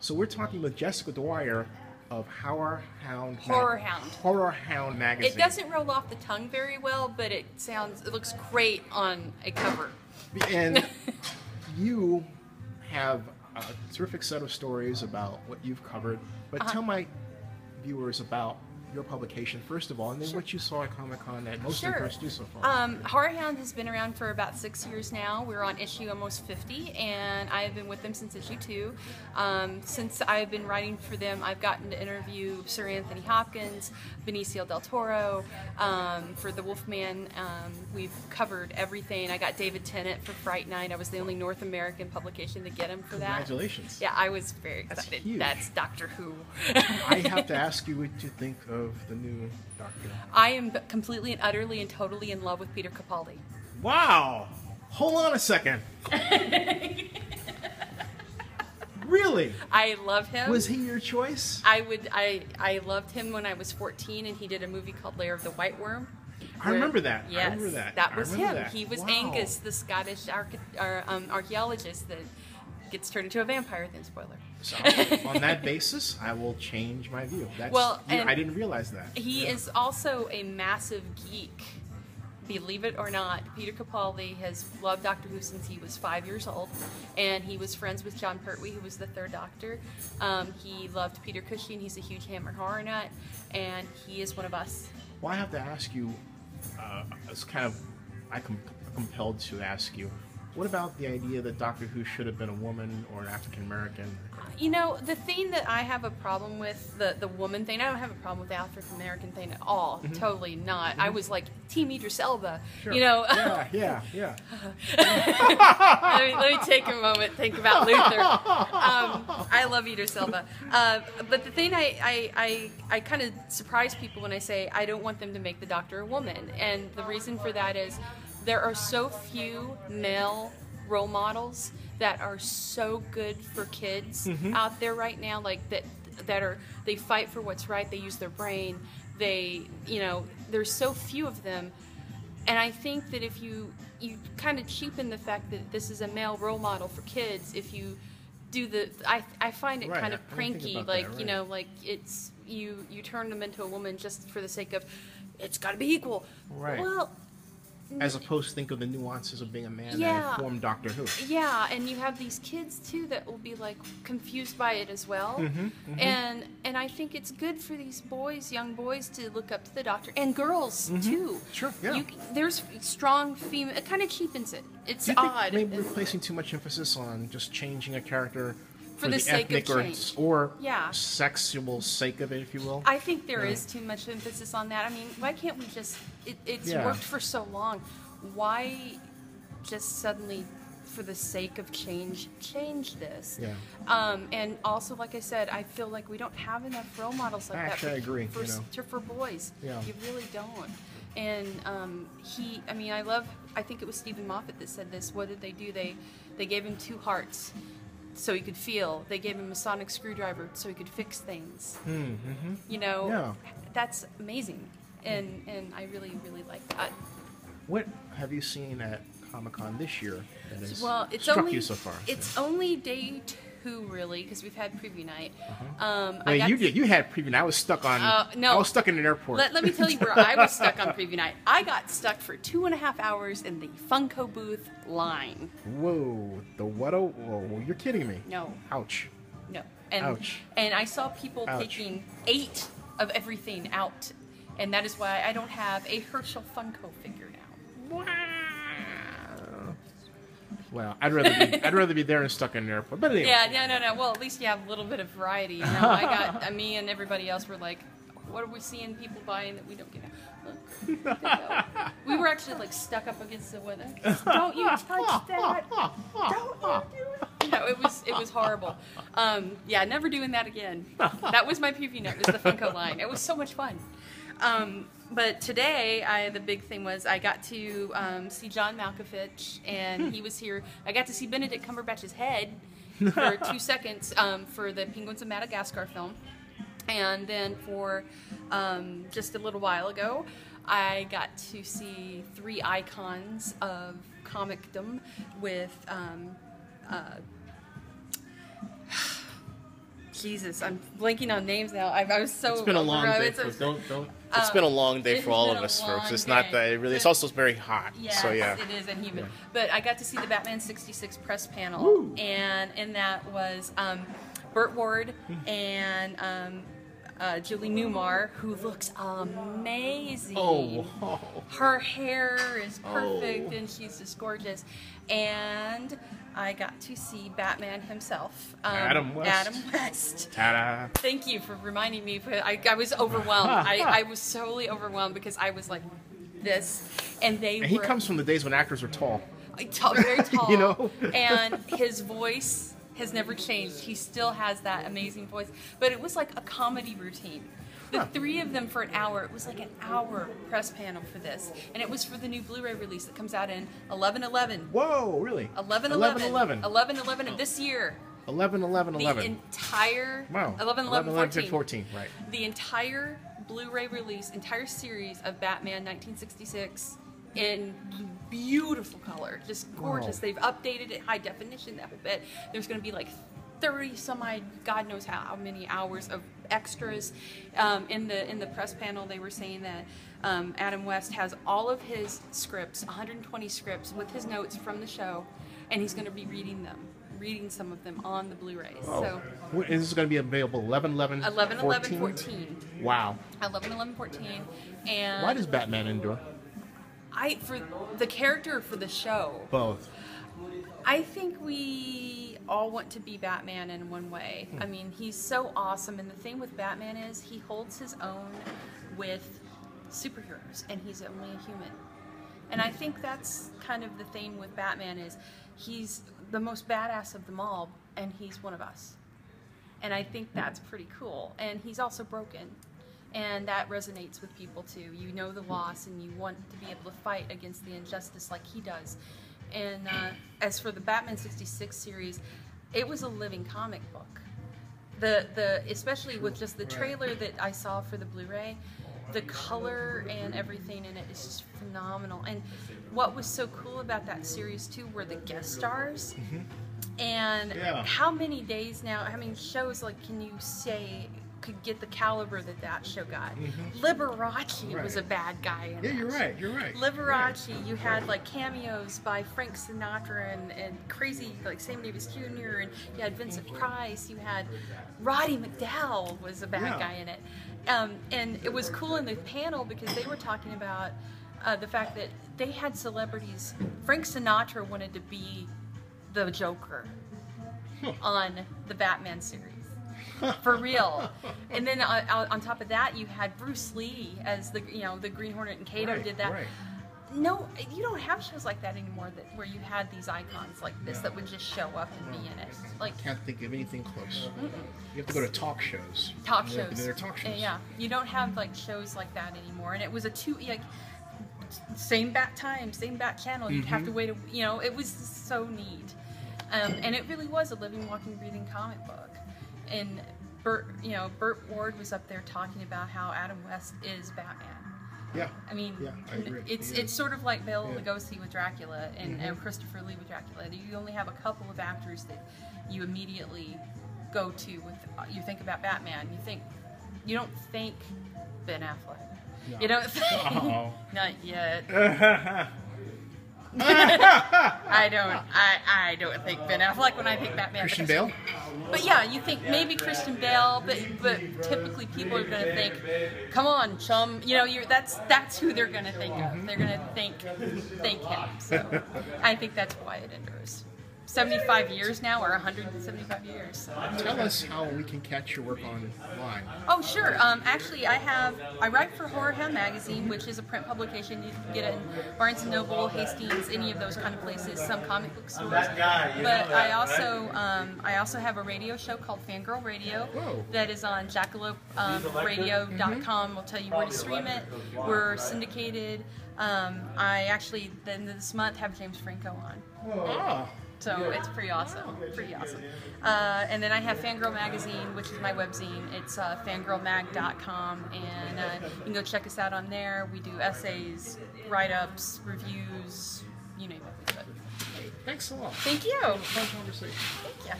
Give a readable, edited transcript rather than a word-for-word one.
So we're talking with Jessica Dwyer of HorrorHound magazine. It doesn't roll off the tongue very well, but it looks great on a cover. And you have a terrific set of stories about what you've covered, but tell my viewers about your publication first of all, and then what you saw at Comic-Con that most impressed you so far. HorrorHound has been around for about 6 years now. We're on issue almost 50, and I have been with them since issue 2. Since I've been writing for them, I've gotten to interview Sir Anthony Hopkins, Benicio del Toro, for The Wolfman. We've covered everything. I got David Tennant for Fright Night. I was the only North American publication to get him for that. Congratulations. Yeah, I was very excited. That's huge. That's Doctor Who. I have to ask you what you think of the new Doctor Who. I am completely and utterly and totally in love with Peter Capaldi. Wow! Hold on a second. Really? I love him. Was he your choice? I loved him when I was 14, and he did a movie called Lair of the White Worm. I remember that. Yes, I remember that. That was him. That. He was Wow. Angus, the Scottish archaeologist that gets turned into a vampire. Then spoiler. So, on that basis, I will change my view. I didn't realize that. He is also a massive geek. Believe it or not, Peter Capaldi has loved Doctor Who since he was 5 years old, and he was friends with John Pertwee, who was the third Doctor. He loved Peter Cushing. He's a huge Hammer horror nut, and he is one of us. Well, I have to ask you, I'm compelled to ask you, what about the idea that Doctor Who should have been a woman or an African American? You know, the thing that I have a problem with, the woman thing, I don't have a problem with the African American thing at all. Mm-hmm. Totally not. Mm-hmm. I was like, Team Idris Elba. Sure. You know? Yeah. let me take a moment, think about Luther. I love Idris Elba. But the thing I kind of surprise people when I say I don't want them to make the Doctor a woman. And the reason for that is there are so few male role models that are so good for kids out there right now, like they fight for what's right, they use their brain, there's so few of them. And I think that if you kind of cheapen the fact that this is a male role model for kids, if you do I find it kind of pranky, like, that, like it's you turn them into a woman just for the sake of it's got to be equal. Right. Well, as opposed to think of the nuances of being a man that informed Doctor Who. Yeah, and you have these kids too that will be like confused by it as well. And I think it's good for these young boys to look up to the Doctor, and girls too. Sure, yeah. There's strong female. It kind of cheapens it. It's odd. Maybe we're placing too much emphasis on just changing a character for the sake ethnic of change, or sexual sake of it, if you will. I think there is too much emphasis on that. I mean, why can't we just? It's worked for so long. Why just suddenly, for the sake of change this? Yeah. And also, like I said, I feel like we don't have enough role models like that. I agree. For boys, yeah. You really don't. And I think it was Stephen Moffat that said this. What did they do? They gave him 2 hearts so he could feel. They gave him a sonic screwdriver so he could fix things. That's amazing, and I really, really like that. What have you seen at Comic-Con this year that has struck you so far? It's only day 2, really, because we've had preview night. You had preview night. I was stuck on. No, I was stuck in an airport. Let me tell you where I was stuck on preview night. I got stuck for 2.5 hours in the Funko booth line. Whoa! Whoa! You're kidding me. No. Ouch. No. Ouch. And I saw people taking 8 of everything out, and that is why I don't have a Herschel Funko figure now. Wow. Well, I'd rather be there and stuck in an airport. But anyway. Yeah, no. Well, at least you have a little bit of variety. You know, me and everybody else were like, what are we seeing people buying that we don't get? Look, we were actually like stuck up against the window. Don't you touch that! Don't you do it! No, it was horrible. Never doing that again. That was my preview night. Was the Funko line. It was so much fun. But today, the big thing was I got to see John Malkovich, and he was here. I got to see Benedict Cumberbatch's head for 2 seconds for the Penguins of Madagascar film. And then for just a little while ago, I got to see 3 icons of comicdom with Jesus, I'm blanking on names now. I was so. It's been a long day. It's been a long day for all of us, folks. It's not that it really. It's also very hot. Yes, so yeah. It is and humid. Yeah. But I got to see the Batman '66 press panel, Woo. and in that was Burt Ward and Julie Newmar, who looks amazing. Oh. Her hair is perfect, and she's just gorgeous. And I got to see Batman himself, Adam West. Adam West. Ta-da! Thank you for reminding me. I was overwhelmed. I was totally overwhelmed because I was like this, and he comes from the days when actors were tall. Very tall. You know, and his voice has never changed. He still has that amazing voice. But it was like a comedy routine. The three of them for an hour. It was like an hour press panel for this. And it was for the new Blu-ray release that comes out in 11/11. Whoa, really? 11/11. 11/11 of this year. 11/11/11. The entire... Wow. 11/11/14. Right. The entire Blu-ray release, entire series of Batman 1966 in beautiful color. Just gorgeous. Wow. They've updated it, high definition, that whole bit. There's going to be like 30 some odd, God knows how many hours of extras. In the press panel, they were saying that Adam West has all of his scripts, 120 scripts with his notes from the show, and he's going to be reading some of them on the Blu-rays. Oh. So is this going to be available 11/11/14? Wow. 11/11/14. And why does Batman endure? For the character or for the show? Both. I think we all want to be Batman in one way. I mean, he's so awesome, and the thing with Batman is he holds his own with superheroes, and he's only a human. And I think that's kind of the thing with Batman is he's the most badass of them all, and he's one of us. And I think that's pretty cool. And he's also broken. And that resonates with people too. You know the loss, and you want to be able to fight against the injustice like he does. And as for the Batman '66 series, it was a living comic book. Especially with just the trailer that I saw for the Blu-ray, the color and everything in it is just phenomenal. And what was so cool about that series too were the guest stars. And how many days now? How many shows can you say could get the caliber that show got? Liberace was a bad guy in that. You're right. Liberace, you had cameos by Frank Sinatra and crazy Sammy Davis Jr. and you had Vincent Price. You had Roddy McDowell was a bad guy in it. And it was cool in the panel because they were talking about the fact that they had celebrities. Frank Sinatra wanted to be the Joker on the Batman series. For real. And then on top of that, you had Bruce Lee as the Green Hornet, and Kato did that. Right. No, you don't have shows like that anymore where you had these icons like this that would just show up and be in it. Can't think of anything close. You have to go to talk shows. Talk shows. They're talk shows. Yeah, you don't have shows like that anymore. And it was same bat time, same bat channel. You'd have to wait. It was so neat. And it really was a living, walking, breathing comic book. And Burt Ward was up there talking about how Adam West is Batman. Yeah. I mean, I agree. It's sort of like Bela Lugosi with Dracula and Christopher Lee with Dracula. You only have a couple of actors that you immediately go to you think about Batman. You don't think Ben Affleck. No. You don't think not yet. I don't think Ben Affleck when I think Batman. Christian Bale? But yeah, you think maybe Christian Bale, but typically people are going to think, come on, chum. That's who they're going to think of. They're going to think him. So I think that's why it endures. 75 years now, or 175 years. So. Tell us how we can catch your work online. Oh, sure. Actually, I write for HorrorHound magazine, which is a print publication. You can get it in Barnes & Noble, Hastings, any of those kind of places, some comic book stores. But I also have a radio show called Fangirl Radio that is on jackaloperadio.com. We'll tell you where to stream it. We're syndicated. I actually, at the end of this month, have James Franco on. Oh. So it's pretty awesome. And then I have Fangirl Magazine, which is my webzine. It's fangirlmag.com, and you can go check us out on there. We do essays, write-ups, reviews, you name it. Thanks a lot. Thank you. Fun conversation. Thank you.